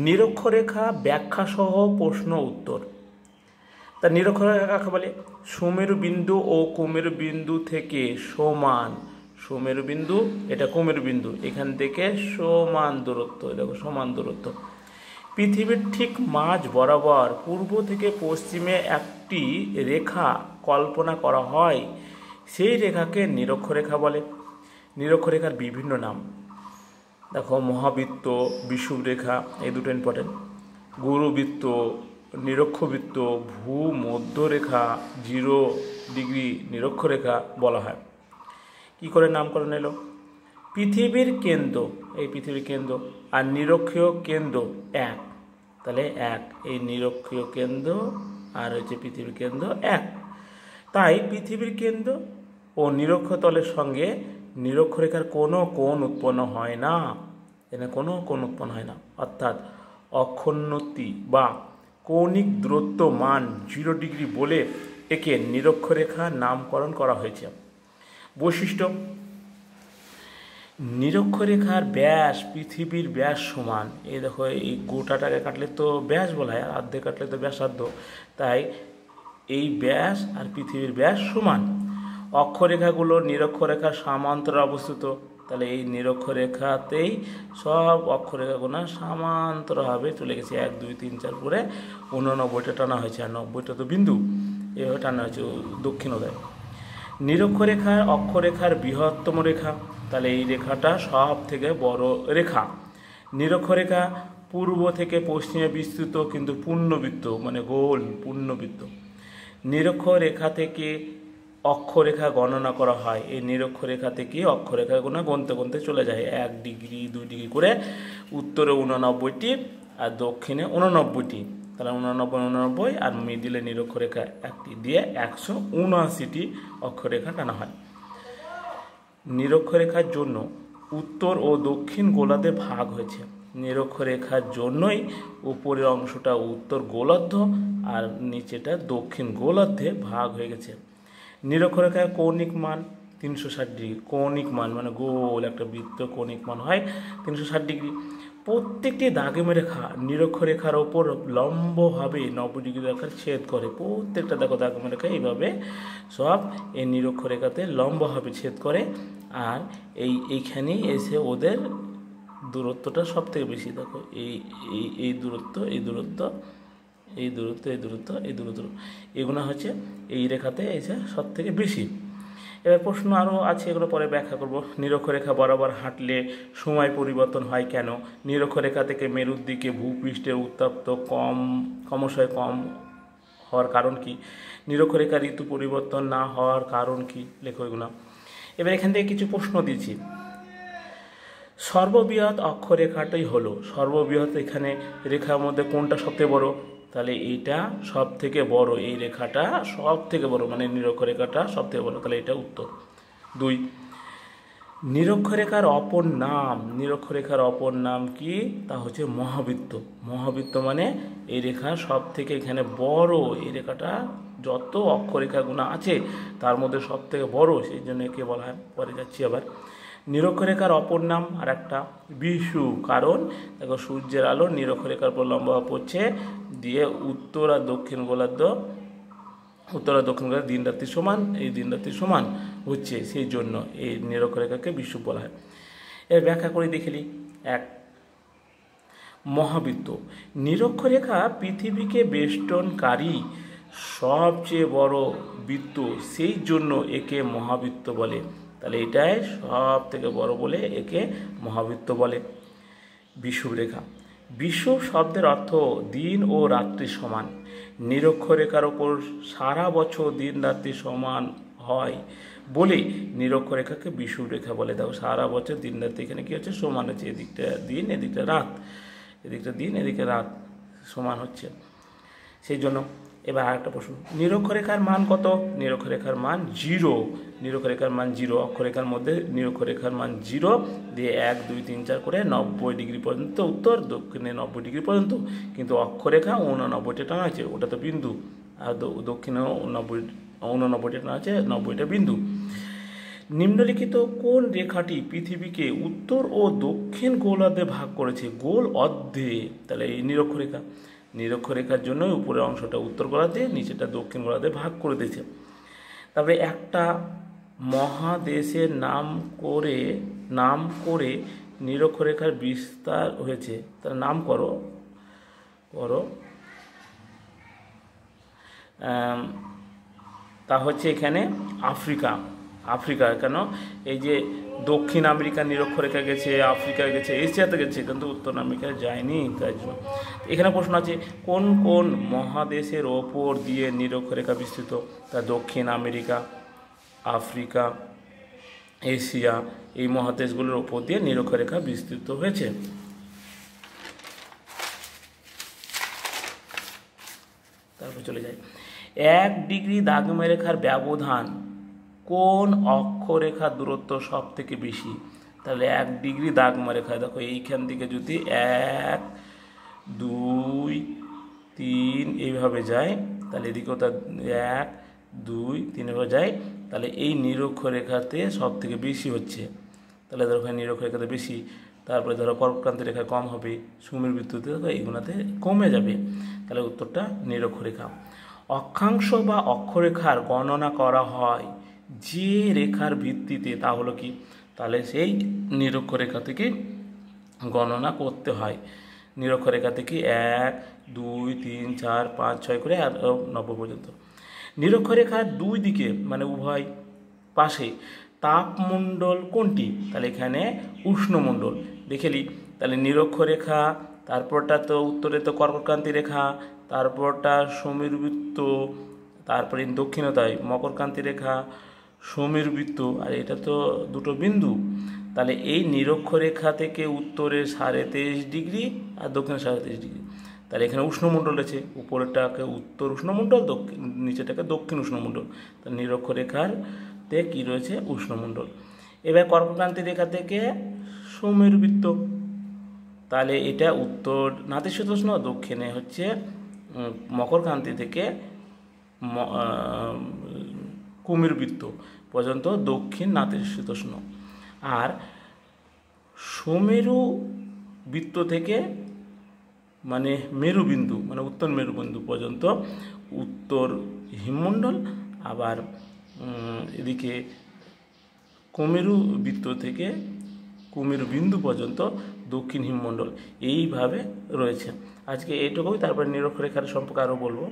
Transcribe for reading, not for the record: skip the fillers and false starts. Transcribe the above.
নিরক্ষরেখা ব্যাখ্যা সহ প্রশ্ন উত্তর। তা নিরক্ষরেখা কাকে বলে? সুমেরু বিন্দু ও কুমেরু বিন্দু থেকে সমান, সুমেরু বিন্দু এটা কুমেরু বিন্দু, এখান থেকে সমান দূরত্ব, দেখো সমান দূরত্ব। পৃথিবীর ঠিক মাঝ বরাবর পূর্ব থেকে পশ্চিমে একটি রেখা কল্পনা করা হয়, সেই রেখাকে নিরক্ষরেখা বলে। নিরক্ষরেখার বিভিন্ন নাম দেখো, মহাবৃত্ত, বিষুবরেখা, এই দুটো ইম্পর্টেন্ট। গুরুবৃত্ত, নিরক্ষবৃত্ত, ভূমধ্যরেখা, 0 ডিগ্রি নিরক্ষরেখা বলা হয়। কি করে নামকরণ এলো? পৃথিবীর কেন্দ্র, এই পৃথিবীর কেন্দ্র আর নিরক্ষীয় কেন্দ্র এক, তাহলে এক, এই নিরক্ষীয় কেন্দ্র আর হচ্ছে পৃথিবীর কেন্দ্র এক। তাই পৃথিবীর কেন্দ্র ও নিরক্ষতলের সঙ্গে নিরক্ষরেখার কোনো কোণ উৎপন্ন হয় না, এখানে কোনো কোণ উৎপন্ন হয় না, অর্থাৎ অক্ষোন্নতি বা কৌণিক দূরত্ব মান 0 ডিগ্রি বলে একে নিরক্ষরেখা নামকরণ করা হয়েছে। বৈশিষ্ট্য: নিরক্ষরেখার ব্যাস পৃথিবীর ব্যাস সমান। এই দেখো, এই গোটাটাকে কাটলে তো ব্যাস বলা হয়, আর অর্ধেক কাটলে তো ব্যাসার্ধ, তাই এই ব্যাস আর পৃথিবীর ব্যাস সমান। অক্ষরেখাগুলো নিরক্ষরেখার সমান্তরালে অবস্থিত, তাহলে এই নিরক্ষরেখাতেই সব অক্ষরেখাগুলো সমান্তরালভাবে চলে গেছে, 1 2 3 4 করে 89টা টানা হয়েছে, আর 90টা তো বিন্দু, এভাবে টানা হয়েছে দক্ষিণোদয়। নিরক্ষরেখার অক্ষরেখার বৃহত্তম রেখা, তাহলে এই রেখাটা সব থেকে বড় রেখা। নিরক্ষরেখা পূর্ব থেকে পশ্চিমে বিস্তৃত কিন্তু পূর্ণবৃত্ত, মানে গোল পূর্ণবৃত্ত। নিরক্ষরেখা থেকে অক্ষরেখা গণনা করা হয়, এই নিরক্ষরেখা থেকে অক্ষরেখাগুলো গুনতে গুনতে চলে যায় 1 ডিগ্রি 2 ডিগ্রি করে, উত্তরে 89টি আর দক্ষিণে 89টি, তাহলে 89 89 আর মিডিলে নিরক্ষরেখা একটি দিয়ে 179টি অক্ষরেখা টানা হয়। নিরক্ষরেখার জন্য উত্তর ও দক্ষিণ গোলার্ধে ভাগ হয়েছে। নিরক্ষরেখার জন্যই উপরের অংশটা উত্তর গোলার্ধ আর নিচেটা দক্ষিণ গোলার্ধে ভাগ হয়ে গেছে। নিরক্ষরেখার কৌণিক মান 360 ডিগ্রি, কৌণিক মান মানে গোল একটা বৃত্ত, কৌণিক মান হয় 360 ডিগ্রি। প্রত্যেকটি দাগেম রেখা নিরক্ষরেখার ওপর লম্বভাবে 90 ডিগ্রি রেখার ছেদ করে, প্রত্যেকটা দেখো দাগেম রেখা এইভাবে সব এই নিরক্ষরেখাতে লম্বভাবে ছেদ করে, আর এইখানেই এসে ওদের দূরত্বটা সব থেকে বেশি। দেখো এই দূরত্ব, এই দূরত্ব, এই দূরত্ব, এই দূরত্ব, এই দূরত্ব, এগুলো হচ্ছে এই রেখাতে এসে সব থেকে বেশি। এবার প্রশ্ন আরও আছে, এগুলো পরে ব্যাখ্যা করব। নিরক্ষরেখা বরাবর হাঁটলে সময় পরিবর্তন হয় কেন? নিরক্ষরেখা থেকে মেরুর দিকে ভূপৃষ্ঠের উত্তপ্ত ক্রমশই কম হওয়ার কারণ কি? নিরক্ষরেখা ঋতু পরিবর্তন না হওয়ার কারণ কি? লেখো এগুলো। এবার এখান থেকে কিছু প্রশ্ন দিয়েছি। সর্ববৃহৎ অক্ষরেখাটাই হলো সর্ববৃহৎ, এখানে রেখার মধ্যে কোনটা সবথেকে বড়? তাহলে এইটা সব থেকে বড়, এই রেখাটা সব থেকে বড়, মানে নিরক্ষরেখাটা সব থেকে বড়, তাহলে এটা উত্তর। 2, নিরক্ষরেখার অপর নাম, নিরক্ষরেখার অপর নাম কি? তা হচ্ছে মহাবৃত্ত। মহাবৃত্ত মানে এই রেখা সব থেকে এখানে বড়, এই রেখাটা যত অক্ষরেখাগুলো আছে তার মধ্যে সব থেকে বড়, সেই জন্য একে বলা হয়। পরে যাচ্ছি আবার। নিরক্ষরেখার অপর নাম আর একটা বিষুব, কারণ দেখো সূর্যের আলো নিরক্ষরেখার উপর লম্বা পড়ছে, দিয়ে উত্তর আর দক্ষিণ গোলার্ধ, উত্তর আর দক্ষিণ গোলার্ধ দিন রাত্রি সমান, এই দিন রাত্রি সমান হচ্ছে, সেই জন্য এই নিরক্ষরেখাকে বিষুব বলা হয়। এর ব্যাখ্যা করে দেখেলি। 1, মহাবৃত্ত। নিরক্ষরেখা পৃথিবীকে বেষ্টনকারী সবচেয়ে বড় বৃত্ত, সেই জন্য একে মহাবৃত্ত বলে, তাহলে এটাই সব থেকে বড় বলে একে মহাবৃত্ত বলে। বিষুবরেখা। বিষুব শব্দের অর্থ দিন ও রাত্রি সমান। নিরক্ষরেখার ওপর সারা বছর দিন রাত্রি সমান হয় বলে নিরক্ষরেখাকে বিষুবরেখা বলে। দেখো সারা বছর দিন রাত্রি এখানে কি হচ্ছে? সমান হচ্ছে, এদিকটা দিন এদিকটা রাত, এদিকটা দিন এদিকে রাত সমান হচ্ছে, সেই জন্য। এবার আরেকটা প্রশ্ন, নিরক্ষরেখার মান কত? নিরক্ষরেখার মান 0, নিরক্ষরেখার মান 0, অক্ষরেখার মধ্যে নিরক্ষরেখার মান 0 দিয়ে 1 2 3 4 করে 90 ডিগ্রি পর্যন্ত উত্তর, দক্ষিণে 90 ডিগ্রি পর্যন্ত, কিন্তু অক্ষরেখা 89টা টানা আছে, ওটা তো বিন্দু, আর দক্ষিণেও 89টা টানা আছে, 90টা বিন্দু। নিম্নলিখিত কোন রেখাটি পৃথিবীকে উত্তর ও দক্ষিণ গোলার্ধে ভাগ করেছে? গোল অর্ধে। তাহলে এই নিরক্ষরেখা, নিরক্ষরেখার জন্যই উপরের অংশটা উত্তর গোলার্ধে, নিচেটা দক্ষিণ গোলার্ধে ভাগ করে দিয়েছে। তারপরে একটা মহাদেশের নাম করে নিরক্ষরেখার বিস্তার হয়েছে, তার নাম করো। তা হচ্ছে এখানে আফ্রিকা। কেন? এই যে দক্ষিণ আমেরিকার নিরক্ষরেখা গেছে, আফ্রিকা গেছে, এশিয়াতে গেছে, কিন্তু উত্তর আমেরিকায় যায়নি। তাই জন্য এখানে প্রশ্ন আছে কোন কোন মহাদেশের ওপর দিয়ে নিরক্ষরেখা বিস্তৃত? তা দক্ষিণ আমেরিকা, আফ্রিকা, এশিয়া, এই মহাদেশগুলোর ওপর দিয়ে নিরক্ষরেখা বিস্তৃত হয়েছে। তারপর চলে যাই, 1 ডিগ্রি দ্রাঘিমারেখার ব্যবধান কোন অক্ষরেখার দূরত্ব সব থেকে বেশি? তাহলে 1 ডিগ্রি দ্রাঘিমারেখায় দেখো এইখান থেকে যদি 1 2 3 এইভাবে যায়, তাহলে এদিকেও তার 1 2 3 এভাবে যায়, তাহলে এই নিরক্ষরেখাতে সব থেকে বেশি হচ্ছে। তাহলে ধরো এখানে নিরক্ষরেখাতে বেশি, তারপরে ধরো কর্কটক্রান্তি রেখায় কম হবে, সুমেরুবৃত্ততে দেখো এইগুলোতে কমে যাবে। তাহলে উত্তরটা নিরক্ষরেখা। অক্ষাংশ বা অক্ষরেখার গণনা করা হয় যে রেখার ভিত্তিতে, তা হলো কি? তাহলে সেই নিরক্ষরেখা থেকে গণনা করতে হয়। নিরক্ষরেখা থেকে 1 2 3 4 5 6 করে আর 90 পর্যন্ত। নিরক্ষরেখার 2 দিকে মানে উভয় পাশে তাপমণ্ডল কোনটি? তাহলে এখানে উষ্ণমণ্ডল দেখেলি। তাহলে নিরক্ষরেখা, তারপরটা তো উত্তরে তো কর্কটক্রান্তি রেখা, তারপরটা সমীরবৃত্ত, তারপরে দক্ষিণতায় মকরক্রান্তি রেখা, সমীরবৃত্ত, আর এটা তো দুটো বিন্দু। তাহলে এই নিরক্ষরেখা থেকে উত্তরে 23.5 ডিগ্রি আর দক্ষিণে 23.5 ডিগ্রি। তাহলে এখানে উষ্ণমণ্ডল আছে, উপরেরটাকে উত্তর উষ্ণমণ্ডল, নিচেটাকে দক্ষিণ উষ্ণমণ্ডল। তাহলে নিরক্ষরেখাতে কী রয়েছে? উষ্ণমণ্ডল। এবার কর্কটক্রান্তি রেখা থেকে সমীরবৃত্ত, তাহলে এটা উত্তর নাতিশীতোষ্ণ, দক্ষিণে হচ্ছে মকরক্রান্তি থেকে কুমিরবৃত্ত পর্যন্ত দক্ষিণ নাতিশীতোষ্ণ। আর সুমেরু বৃত্ত থেকে মানে মেরুবিন্দু মানে উত্তর মেরুবিন্দু পর্যন্ত উত্তর হিমমণ্ডল, আবার এদিকে কুমেরু বৃত্ত থেকে কুমেরু বিন্দু পর্যন্ত দক্ষিণ হিমমণ্ডল। এইভাবে রয়েছে। আজকে এইটুকুই, তারপরে নিরক্ষরেখার সম্পর্কে আরও বলবো।